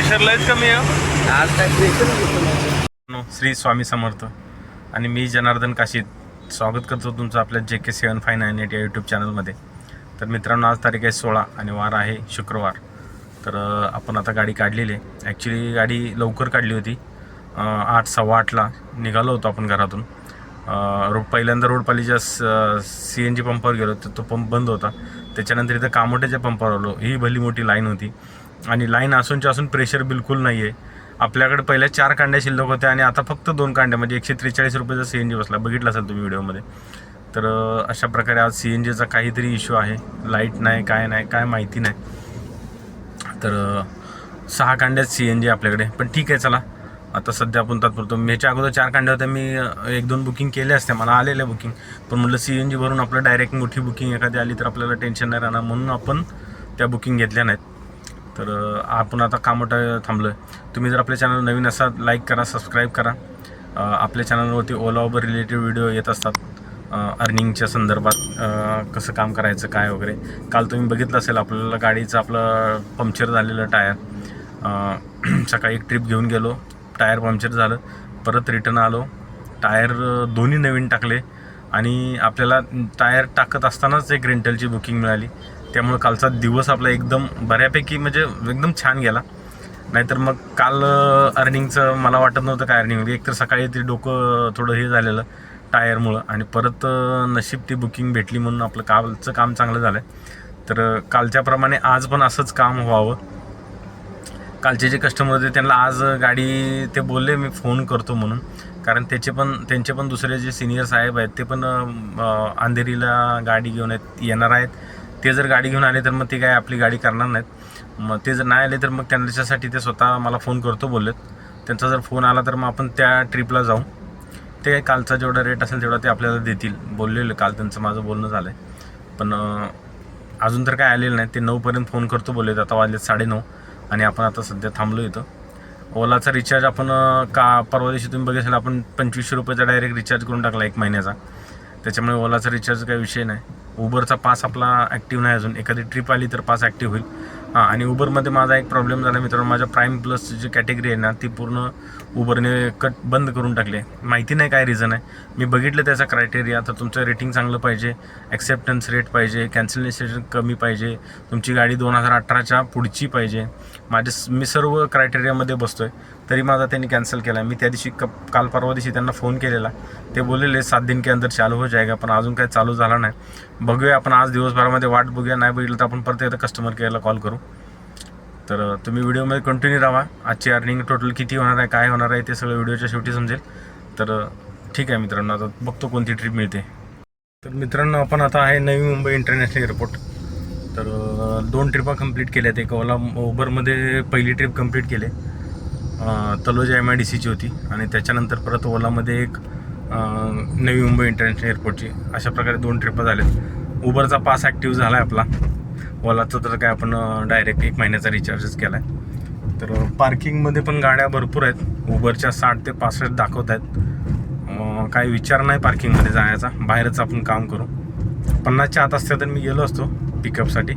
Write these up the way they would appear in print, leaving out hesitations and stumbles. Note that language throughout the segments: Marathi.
प्रेशर लयच कमी आहे आज काय प्रेशर श्री स्वामी समर्थ आणि मी जनार्दन काशीद स्वागत करतो तुमचं आपल्या JK7598 या यूट्यूब चॅनलमध्ये. तर मित्रांनो, आज तारीख आहे 16 आणि वार आहे शुक्रवार. तर आपण आता गाडी काढलेली आहे. ॲक्च्युली गाडी लवकर काढली होती, 8:15 निघालो होतो आपण घरातून. पहिल्यांदा रोडपालीच्या CNG पंपावर गेलो तर तो पंप बंद होता. त्याच्यानंतर इथं कामोट्याच्या पंपावर आलो. ही भली मोठी लाईन होती आणि लाईन असूनच्या असून प्रेशर बिलकुल नाही आहे. आपल्याकडे पहिल्या 4 कांड्या शिल्लक होत्या आणि आता फक्त 2 कांड्या, म्हणजे 143 रुपयाचा CNG बसला. बघितलं असेल तुम्ही व्हिडिओमध्ये. तर अशा प्रकारे आज CNGचा काहीतरी इश्यू आहे. लाईट नाही, काय माहिती नाही. तर 6 कांड्यात CNG आपल्याकडे, पण ठीक आहे. चला आता सध्या आपण तात्पुरतो. ह्याच्या अगोदर 4 कांड्या होत्या. मी 1-2 बुकिंग केल्या असत्या, मला आलेल्या बुकिंग. पण म्हटलं CNG भरून आपलं डायरेक्ट मोठी बुकिंग एखादी आली तर आपल्याला टेन्शन नाही राहणार, म्हणून आपण त्या बुकिंग घेतल्या नाहीत. तर आपण आता कामोठा थांबलो आहे. तुम्ही जर आपल्या चॅनल नवीन असाल, लाईक करा, सबस्क्राईब करा. आपल्या चॅनलवरती ओला उबर रिलेटेड व्हिडिओ येत असतात, अर्निंगच्या संदर्भात, कसं काम करायचं काय वगैरे. काल तुम्ही बघितलं असेल आपल्याला गाडीचं आपलं पंक्चर झालेलं टायर. सकाळी एक ट्रिप घेऊन गेलो, टायर पंक्चर झालं, परत रिटर्न आलो, टायर दोन्ही नवीन टाकले आणि आपल्याला टायर टाकत असतानाच एक रेंटलची बुकिंग मिळाली. त्यामुळं कालचा दिवस आपला एकदम बऱ्यापैकी म्हणजे एकदम छान गेला. नाहीतर मग काल अर्निंगचं मला वाटत नव्हतं काय अर्निंग. एक तर सकाळी ते डोकं थोडं हे झालेलं टायरमुळं, आणि परत नशीब ती बुकिंग भेटली म्हणून आपलं कालचं काम चांगलं झालं आहे. तर कालच्याप्रमाणे आज पण असंच काम व्हावं. कालचे जे कस्टमर होते त्यांना आज गाडी ते बोलले मी फोन करतो म्हणून, कारण त्यांचे पण दुसरे जे सिनियर साहेब आहेत ते पण अंधेरीला गाडी घेऊन येणार आहेत. ते जर गाडी घेऊन आले तर मग ते काय आपली गाडी करणार नाहीत. मग ते जर नाही आले तर मग त्यांच्यासाठी ते स्वतः मला फोन करतो बोललेत. त्यांचा जर फोन आला तर मग आपण त्या ट्रिपला जाऊ. ते कालचा जेवढा रेट असेल तेवढा ते आपल्याला देतील बोललेलं. काल त्यांचं माझं बोलणं झालं आहे, पण अजून तर काय आलेलं नाही. ते 9पर्यंत फोन करतो बोललेत. आता वाजलेत 9:30 आणि आपण आता सध्या थांबलो इथं. ओलाचा रिचार्ज आपण परवा दिवशी तुम्ही बघितलं, आपण 2500 रुपयाचा डायरेक्ट रिचार्ज करून टाकला 1 महिन्याचा. त्याच्यामुळे ओलाचा रिचार्ज काही विषय नाही. उबरचा पास आपला ॲक्टिव्ह नाही अजून. एखादी ट्रिप आली तर पास ॲक्टिव्ह होईल. आणि उबरमध्ये माझा एक प्रॉब्लेम झाला मित्रांनो. माझ्या प्राईम प्लस जी कॅटेगरी आहे ना, ती पूर्ण उबरने बंद करून टाकली आहे. माहिती नाही काय रिझन आहे. मी बघितलं त्याचा क्रायटेरिया. तर तुमचं रेटिंग चांगलं पाहिजे, ॲक्सेप्टन्स रेट पाहिजे, कॅन्सलेशन कमी पाहिजे, तुमची गाडी 2018च्या पुढची पाहिजे. मी सर्व क्रायटेरियामध्ये बसतो आहे, तरी माझा त्यांनी कॅन्सल केला. मी त्या दिवशी काल परवा दिवशी त्यांना फोन केलेला. ते बोललेले 7 दिन के अंदर चालू हो जाएगा, पण अजून काय चालू झाला नाही. बघूया आपण आज दिवसभरामध्ये वाट बघूया. नाही बघितलं तर आपण परत एकदा कस्टमर केअरला कॉल करू. तर तुम्ही व्हिडिओमध्ये कंटिन्यू राहा. आजची अर्निंग टोटल किती होणार आहे, काय होणार आहे, ते सगळं व्हिडिओच्या शेवटी समजेल. तर ठीक आहे मित्रांनो, आता बघतो कोणती ट्रिप मिळते. तर मित्रांनो, आपण आता आहे नवी मुंबई इंटरनॅशनल एअरपोर्ट. तर 2 ट्रिपा कंप्लीट केल्यात. एक उबरमध्ये पहिली ट्रिप कंप्लीट केली, तलोजा MIDCची होती, आणि त्याच्यानंतर परत ओलामध्ये एक नवी मुंबई इंटरनॅशनल एअरपोर्टची. अशा प्रकारे 2 ट्रिपा झाल्यात. उबरचा पास ॲक्टिव्ह झाला आहे आपला. ओलाचं तर काय आपण डायरेक्ट 1 महिन्याचा रिचार्जच केला आहे. तर पार्किंगमध्ये पण गाड्या भरपूर आहेत. उबरच्या 60 ते 65 दाखवत आहेत. काही विचार नाही पार्किंगमध्ये जाण्याचा. बाहेरच आपण काम करू. 50च्या आत असत्या तर मी गेलो असतो पिकअपसाठी,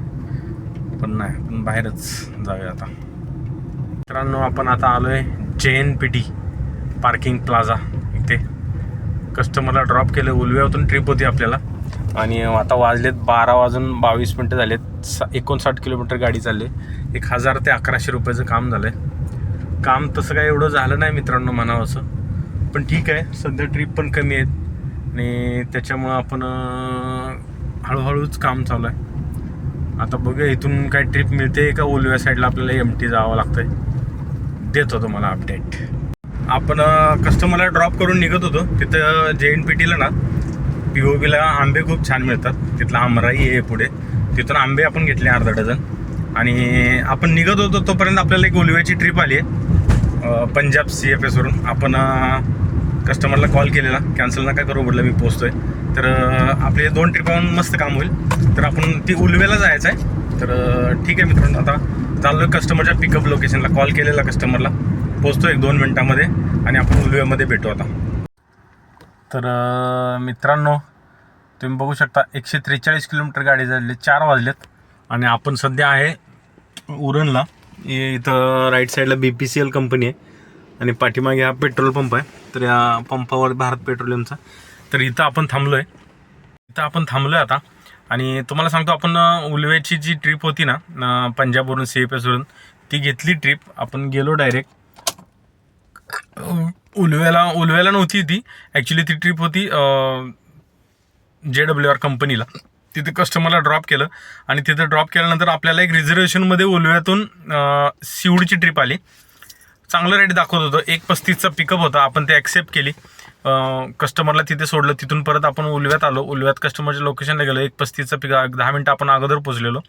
पण नाही, आपण बाहेरच जाऊया आता. मित्रांनो, आपण आता आलो आहे JNPT पार्किंग प्लाझा. इथे कस्टमरला ड्रॉप केलं. उलव्यातून ट्रिप होती आपल्याला, आणि आता वाजलेत 12:22 झालेत. 59 किलोमीटर गाडी चालली. 1000 ते 1100 रुपयाचं काम झालं आहे. काम तसं काय एवढं झालं नाही मित्रांनो म्हणावं असं, पण ठीक आहे. सध्या ट्रिप पण कमी आहेत आणि त्याच्यामुळं आपण हळूहळूच काम चालू आहे. आता बघूया इथून काय ट्रिप मिळते का उलव्या साईडला आपल्याला MT जावं लागतं आहे. देतो तुम्हाला अपडेट. आपण कस्टमरला ड्रॉप करून निघत होतो. तिथं JNPTला ना POVला आंबे खूप छान मिळतात. तिथला आमराई आहे पुढे. तिथून आंबे आपण घेतले अर्धा डझन, आणि आपण निघत होतो तोपर्यंत आपल्याला एक उलव्याची ट्रिप आली आहे पंजाब CFSवरून. आपण कस्टमरला कॉल केलेला, कॅन्सल नका करू म्हटलं, मी पोचतो आहे. तर आपले 2 ट्रिपाहून मस्त काम होईल. तर आपण ती उलव्याला जायचं आहे. तर ठीक आहे मित्रांनो, आता चाललो कस्टमरच्या पिकअप लोकेशनला. कॉल केलेला कस्टमरला, पोचतो 1-2 मिनटामध्ये, आणि आपण उलव्यामध्ये भेटू आता. तर मित्रांनो, तुम्ही बघू शकता 143 किलोमीटर गाडी झाली. 4 वाजलेत आणि आपण सध्या आहे उरणला. इथं राईट साईडला BPCL कंपनी आहे आणि पाठीमागे हा पेट्रोल पंप आहे. तर या पंपावर भारत पेट्रोलियमचा. तर इथं आपण थांबलो आहे आता. आणि तुम्हाला सांगतो, आपण उलवेची जी ट्रिप होती ना पंजाबवरून CFSवरून, ती घेतली ट्रिप. आपण गेलो डायरेक्ट उलव्याला नव्हती ती. ॲक्च्युली ती ट्रिप होती JWR कंपनीला. तिथे कस्टमरला ड्रॉप केलं आणि तिथं ड्रॉप केल्यानंतर आपल्याला एक रिझर्वेशनमध्ये उलव्यातून सिवडची ट्रिप आली. चांगलं रेट दाखवत होतं. 1:35चा पिकअप होता. आपण ते ॲक्सेप्ट केली. कस्टमरला तिथे सोडलं. तिथून परत आपण उलव्यात आलो. उलव्यात कस्टमरच्या लोकेशनला गेलो. 1:35चा पिकअप, 10 मिनटं आपण अगोदर पोचलेलो.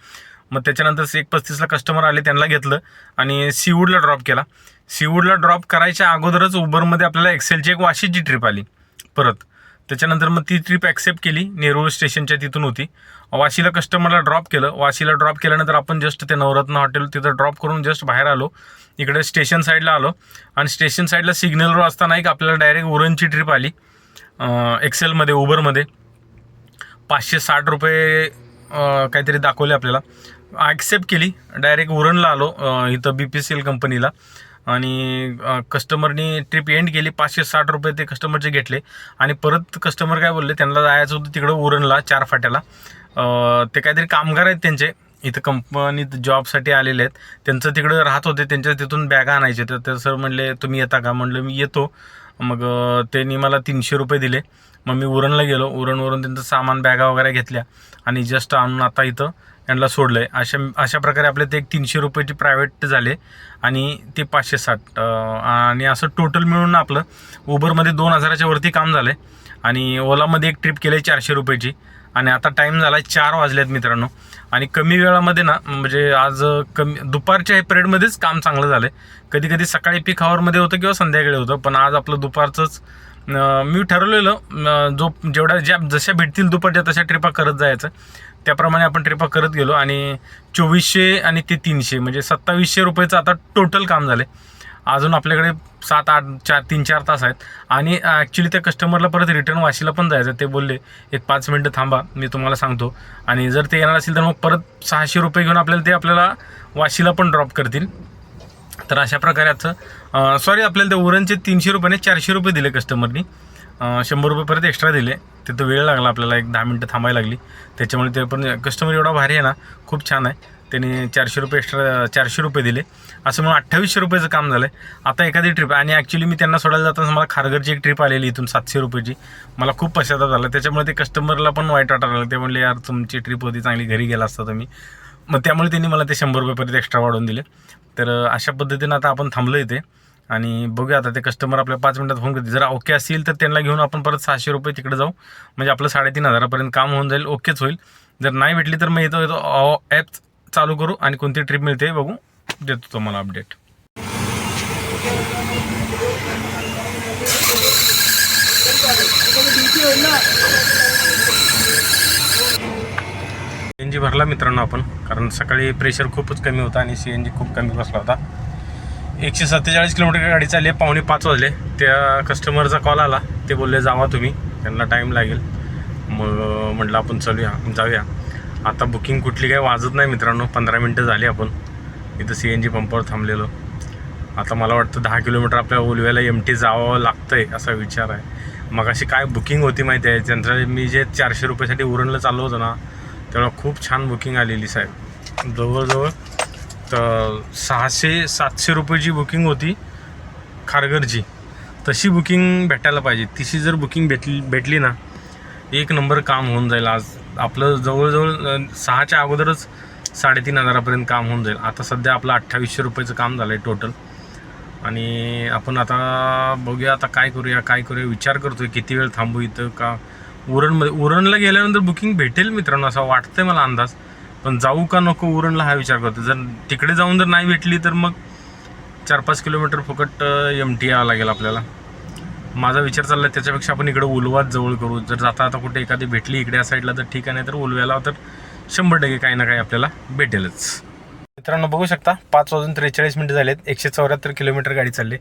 मग त्याच्यानंतर 1:35ला कस्टमर आले, त्यांना घेतलं आणि सीवूडला ड्रॉप केला. सीवूडला ड्रॉप करायच्या अगोदरच उबरमध्ये आपल्याला एक्सेलची एक वाशीची ट्रिप आली परत. त्याच्यानंतर मग ती ट्रिप ॲक्सेप्ट केली. नेरूळ स्टेशनच्या तिथून होती. वाशीला कस्टमरला ड्रॉप केलं. वाशीला ड्रॉप केल्यानंतर आपण जस्ट ते नवरत्न हॉटेल तिथं ड्रॉप करून जस्ट बाहेर आलो. इकडे स्टेशन साईडला आलो आणि स्टेशन साईडला सिग्नलवर असताना एक आपल्याला डायरेक्ट उरणची ट्रिप आली एक्सेलमध्ये, उबरमध्ये. 560 रुपये काहीतरी दाखवले आपल्याला. ॲक्सेप्ट केली. डायरेक्ट उरणला आलो इथं BPCL कंपनीला. आणि कस्टमरनी ट्रिप एंड केली. 560 रुपये ते कस्टमरचे घेतले. आणि परत कस्टमर काय बोलले, त्यांना जायचं होतं तिकडं उरणला 4 फाट्याला. ते काहीतरी कामगार आहेत त्यांचे, इथं कंपनीत जॉबसाठी आलेले आहेत. त्यांचं तिकडं राहत होते. त्यांच्या तिथून बॅगा आणायचे. तर ते सर म्हणले तुम्ही येता का? म्हणलं मी येतो. मग त्यांनी मला 300 रुपये दिले. मग मी उरणला गेलो. उरणवरून त्यांचं सामान, बॅगा वगैरे घेतल्या आणि जस्ट आणून आता इथं यांना सोडलं आहे. अशा प्रकारे आपले ते एक 300 रुपयाची प्रायव्हेट झाले आणि ते 560. आणि असं टोटल मिळून आपलं उबरमध्ये 2000च्या वरती काम झालं आहे. आणि ओलामध्ये एक ट्रिप केली 400 रुपयाची. आणि आता टाईम झाला आहे 4 वाजलेत मित्रांनो. आणि कमी वेळामध्ये ना, म्हणजे आज दुपारच्या पिरियडमध्येच काम चांगलं झालं आहे. कधी कधी सकाळी पीक आवरमध्ये होतं किंवा संध्याकाळी होतं, पण आज आपलं दुपारचंच मी ठरवलेलं. जशा भेटतील दुपारच्या तशा ट्रिपा करत जायचं. त्याप्रमाणे आपण ट्रिपा करत गेलो आणि 2400 आणि ते 300 म्हणजे 2700 रुपयाचं आता टोटल काम झालं. अजून आपल्याकडे 3-4 तास आहेत. आणि ॲक्च्युली त्या कस्टमरला परत रिटर्न वाशीला पण जायचं. ते बोलले एक 5 मिनटं थांबा, मी तुम्हाला सांगतो. आणि जर ते येणार असेल तर मग परत 600 रुपये घेऊन आपल्याला वाशीला पण ड्रॉप करतील. तर अशा प्रकारे आपल्याला ते उरणचे 300 रुपयाने 400 रुपये दिले कस्टमरनी. 100 रुपये परत एक्स्ट्रा दिले. तिथं वेळ लागला आपल्याला, एक 10 मिनटं थांबायला लागली. त्याच्यामुळे ते पण कस्टमर एवढा भारी आहे ना, खूप छान आहे. त्याने 400 रुपये एक्स्ट्रा 400 रुपये दिले. असं म्हणून 2800 रुपयाचं काम झालं आहे. आता एखादी ट्रिप, आणि ॲक्च्युली मी त्यांना सोडायला जाताना मला खारघरची एक ट्रिप आलेली इथून 700 रुपयाची. मला खूप पश्चाताप झाला. त्याच्यामुळे ते कस्टमरला पण वाईट वाटायला लागलं. ते म्हणले यार तुमची ट्रिप होती चांगली, घरी गेला असता तुम्ही. मग त्यामुळे त्यांनी मला ते 100 रुपये परत एक्स्ट्रा वाढवून दिले. तर अशा पद्धतीनं आता आपण थांबलो इथे आणि बघूया. आता ते कस्टमर आपल्या 5 मिनटात फोन करते. जर ओके असतील तर त्यांना घेऊन आपण परत 600 रुपये तिकडे जाऊ. म्हणजे आपलं 3500पर्यंत काम होऊन जाईल. ओकेच होईल. जर नाही भेटली तर मग येतो ॲप चालू करू आणि कोणती ट्रिप मिळते बघू, देतो तुम्हाला अपडेट. CNG भरला मित्रांनो आपण, कारण सकाळी प्रेशर खूपच कमी होता आणि CNG खूप कमी बसला होता. 147 किलोमीटर गाडी चालली आहे. 4:45 वाजले. त्या कस्टमरचा कॉल आला. ते बोलले जावा तुम्ही, त्यांना टाईम लागेल. मग म्हटलं आपण जाऊया. आता बुकिंग कुठली काही वाजत नाही मित्रांनो. 15 मिनटं झाली आपण इथं CNG पंपावर थांबलेलो. आता मला वाटतं 10 किलोमीटर आपल्याला उलव्याला MT जावं लागतं आहे असा विचार आहे. मग अशी काय बुकिंग होती माहिती आहे, त्यांचं मी जे 400 रुपयासाठी उरणला चाललो होतो ना, तेव्हा खूप छान बुकिंग आलेली साहेब. जवळजवळ तर 600-700 रुपयाची बुकिंग होती खारघरची. तशी बुकिंग भेटायला पाहिजे. तशी जर बुकिंग भेटली ना, एक नंबर काम होऊन जाईल. आज आपलं जवळजवळ 6च्या अगोदरच 3500पर्यंत काम होऊन जाईल. आता सध्या आपलं 2800 रुपयाचं काम झालं आहे टोटल. आणि आपण आता बघूया आता काय करूया विचार करतोय किती वेळ थांबू इथं का उरणला गेल्यानंतर बुकिंग भेटेल मित्रांनो असं वाटतंय मला अंदाज. पण जाऊ का नको उरणला हा विचार करतो. जर तिकडे जाऊन जर नाही भेटली तर मग 4-5 किलोमीटर फुकट MT यावं लागेल आपल्याला. माझा विचार चालला आहे त्याच्यापेक्षा आपण इकडे उलवात जवळ करू. जर जाता कुठे एखादी भेटली इकडे या साईडला तर ठीक आहे, नाही तर उलव्याला तर 100% काही ना काही आपल्याला भेटेलच. मित्रांनो बघू शकता 5:43 झालेत. 174 किलोमीटर गाडी चालली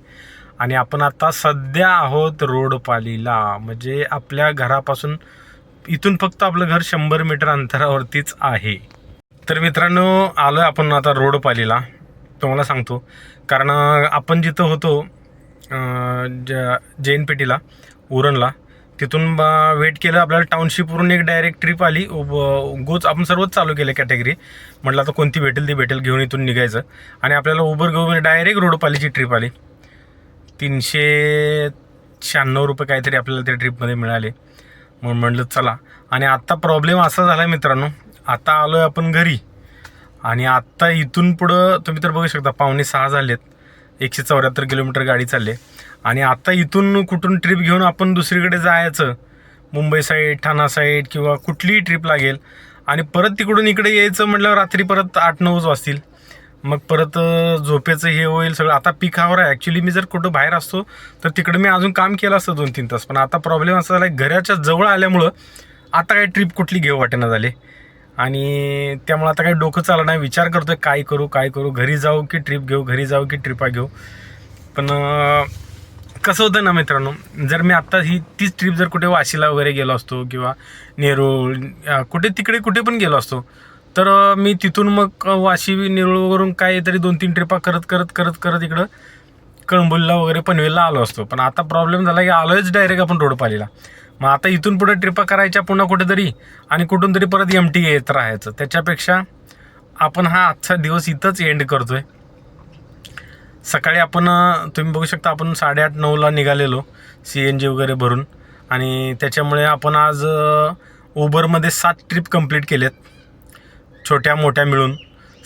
आणि आपण आता सध्या आहोत रोडपालीला. म्हणजे आपल्या घरापासून इथून फक्त आपलं घर 100 मीटर अंतरावरतीच आहे. तर मित्रांनो आलो आपण आता रोडपालीला. तुम्हाला सांगतो. कारण आपण जिथं होतो जैन पेटीला उरणला, तिथून वेट केलं. आपल्याला टाउनशिपवरून एक डायरेक्ट ट्रिप आली. गोच आपण सर्वच चालू केलं कॅटेगरी. म्हटलं आता कोणती भेटेल ती भेटेल, घेऊन इथून निघायचं. आणि आपल्याला उबर घेऊन डायरेक्ट रोडपालीची ट्रिप आली. 396 रुपये काहीतरी आपल्याला त्या ट्रिपमध्ये मिळाले. मग म्हटलं चला. आणि आत्ता प्रॉब्लेम असा झाला आहे मित्रांनो, आता आलो आहे आपण घरी. आणि आत्ता इथून पुढं तुम्ही तर बघू शकता 5:45 झालेत. 174 किलोमीटर गाडी चालली. आणि आता इथून कुठून ट्रिप घेऊन आपण दुसरीकडे जायचं, मुंबई साईड, ठाणा साईड किंवा कुठलीही ट्रिप लागेल. आणि परत तिकडून इकडे यायचं म्हटल्यावर रात्री परत 8-9 वाजतील. मग परत झोपेचं हे होईल सगळं. आता पीक आवर आहे. ॲक्च्युली मी जर कुठं बाहेर असतो तर तिकडे मी अजून काम केलं असतं 2-3 तास. पण आता प्रॉब्लेम असा झाला आहे, घराच्या जवळ आल्यामुळं आता काही ट्रिप कुठली घेऊ वाटेना झाले. आणि त्यामुळे आता काही डोकं चाललं नाही. विचार करतोय काय करू, घरी जाऊ की ट्रिप घेऊ, घरी जाऊ की ट्रिपा घेऊ. पण कसं होतं ना मित्रांनो, जर मी आत्ता तीच ट्रिप जर कुठे वाशीला वगैरे गेलो असतो किंवा नेरूळ कुठे पण गेलो असतो, तर मी तिथून मग वाशी नेरूळवरून काहीतरी 2-3 ट्रिपा करत इकडं कळंबोलीला वगैरे पनवेलला आलो असतो. पण आता प्रॉब्लेम झाला की आलोयच डायरेक्ट आपण रोडपालीला. मग आता इथून पुढे ट्रिपा करायच्या पुन्हा कुठेतरी, आणि कुठून तरी परत MT येत राहायचं. त्याच्यापेक्षा आपण हा आजचा दिवस इथंच एंड करतोय. सकाळी आपण तुम्ही बघू शकता आपण 8:30-9ला निघालेलो CNG वगैरे भरून. आणि त्याच्यामुळे आपण आज उबरमध्ये 7 ट्रिप कंप्लीट केलेत, छोट्या मोठ्या मिळून.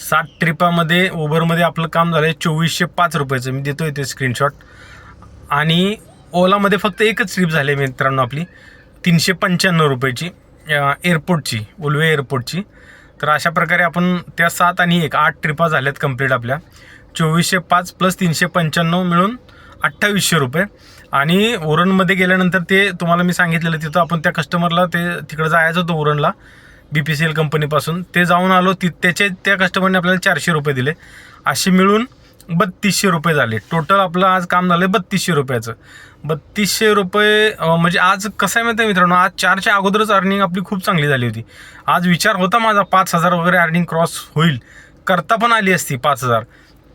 7 ट्रिपामध्ये उबरमध्ये आपलं काम झालं आहे 2405 रुपयाचं. मी देतो इथे स्क्रीनशॉट. आणि ओलामध्ये फक्त एकच ट्रिप झाली आहे मित्रांनो आपली 395 रुपयाची, एअरपोर्टची, उल्वे एअरपोर्टची. तर अशा प्रकारे आपण त्या 7 आणि 1 8 ट्रिपा झाल्यात कंप्लीट आपल्या. 2405 + 395 मिळून 2800 रुपये. आणि उरणमध्ये गेल्यानंतर ते तुम्हाला मी सांगितलेलं, तिथं आपण त्या कस्टमरला तिकडं जायचं होतं उरणला BPCL कंपनीपासून. ते जाऊन आलो. त्या कस्टमरने आपल्याला 400 रुपये दिले. असे मिळून 3200 रुपये झाले. टोटल आपलं आज काम झालं 3200 रुपयाचं. 3200 रुपये म्हणजे आज कसं आहे माहिती आहे मित्रांनो, आज 4च्या अगोदरच अर्निंग आपली खूप चांगली झाली होती. आज विचार होता माझा 5000 वगैरे अर्निंग क्रॉस होईल, करता पण आली असती 5000.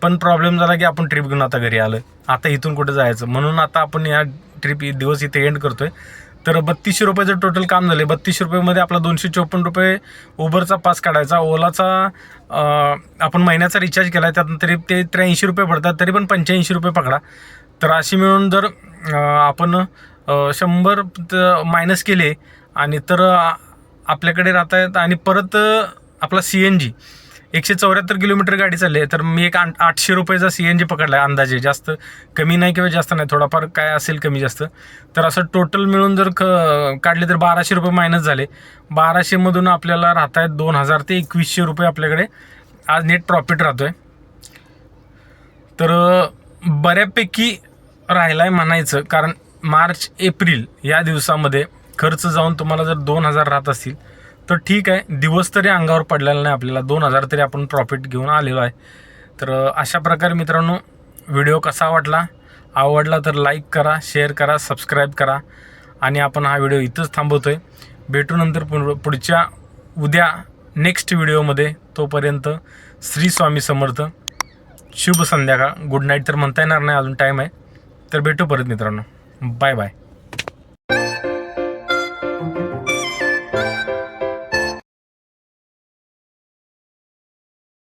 पण प्रॉब्लेम झाला की आपण ट्रिप घेऊन आता घरी आलं. आता इथून कुठे जायचं, म्हणून आता आपण या ट्रिप दिवस इथे एंड करतोय. तर 3200 रुपयाचं टोटल काम झाले. 3200 रुपयेमध्ये आपला 254 रुपये उबरचा पास काढायचा. ओलाचा आपण महिन्याचा रिचार्ज केला आहे, त्यातून तरी ते 83 रुपये पडतात, तरी पण 85 रुपये पकडा. तर अशी मिळून जर आपण 100 मायनस केले आणि तर आपल्याकडे राहत आहेत. आणि परत आपला CNG 174 किलोमीटर गाडी चालली आहे, तर मी एक 800 रुपयाचा CNG पकडला आहे अंदाजे. जास्त कमी नाही किंवा जास्त नाही, थोडाफार काय असेल कमी जास्त. तर असं टोटल मिळून जर काढले तर 1200 रुपये मायनस झाले. 1200मधून आपल्याला राहत आहेत 2000 ते 2100 रुपये आपल्याकडे आज नेट प्रॉफिट राहतो आहे. तर बऱ्यापैकी राहिला आहे म्हणायचं. कारण मार्च एप्रिल या दिवसामध्ये खर्च जाऊन तुम्हाला जर 2000 राहत असतील तर ठीक आहे, दिवस तरी अंगावर पडलेला नाही आपल्याला. 2000 तरी आपण प्रॉफिट घेऊन आलेलो आहे. तर अशा प्रकारे मित्रांनो, व्हिडिओ कसा वाटला, आवडला तर लाईक करा, शेअर करा, सबस्क्राईब करा. आणि आपण हा व्हिडिओ इथंच थांबवतो आहे. भेटू नंतर पुढच्या उद्या नेक्स्ट व्हिडिओमध्ये. तोपर्यंत श्री स्वामी समर्थ. शुभ संध्याकाळ. गुड नाईट तर म्हणता येणार नाही, अजून टाईम आहे. तर भेटू परत मित्रांनो. Bye bye.